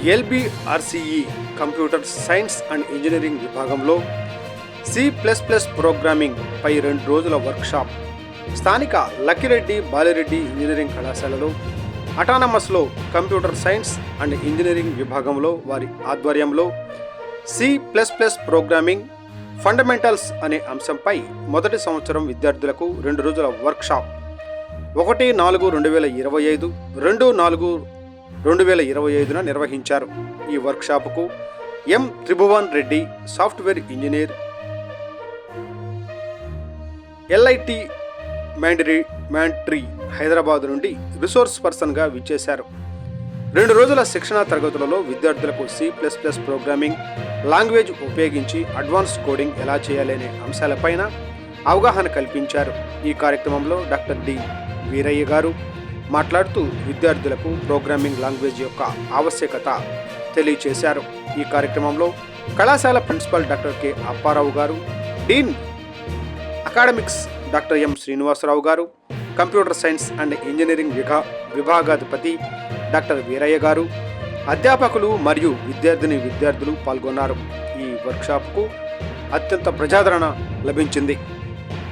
ఎల్బిఆర్సిఈ computer science and engineering విభాగంలో C programming పై 2 రోజుల workshop స్థానిక లక్కిరెడ్డి బాలిరెడ్డి ఇంజనీరింగ్ కళాశాలలో అటానమస్లో కంప్యూటర్ సైన్స్ అండ్ ఇంజనీరింగ్ విభాగంలో వారి ఆధ్వర్యంలో సి ప్రోగ్రామింగ్ ఫండమెంటల్స్ అనే అంశంపై మొదటి సంవత్సరం విద్యార్థులకు 2 రోజుల వర్క్షాప్ 1/4/2025, 2/4/2025న నిర్వహించారు. ఈ వర్క్షాప్కు M Tribhuvan Reddy software engineer, LIT మ్యాంట్రీ హైదరాబాద్ నుండి రిసోర్స్ పర్సన్గా విచ్చేశారు. 2 రోజుల శిక్షణా తరగతులలో విద్యార్థులకు సి ప్రోగ్రామింగ్ లాంగ్వేజ్ ఉపయోగించి అడ్వాన్స్ కోడింగ్ ఎలా చేయాలనే అంశాలపైన అవగాహన కల్పించారు. ఈ కార్యక్రమంలో డాక్టర్ డి వీరయ్య గారు మాట్లాడుతూ విద్యార్థులకు ప్రోగ్రామింగ్ లాంగ్వేజ్ యొక్క ఆవశ్యకత తెలియచేశారు. ఈ కార్యక్రమంలో కళాశాల principal doctor K Apparao garu, dean academics doctor M Srinivasarao garu, computer science and engineering విభాగాధిపతి డాక్టర్ వీరయ్య గారు, అధ్యాపకులు మరియు విద్యార్థులు పాల్గొన్నారు. ఈ వర్క్షాప్కు అత్యంత ప్రజాదరణ లభించింది.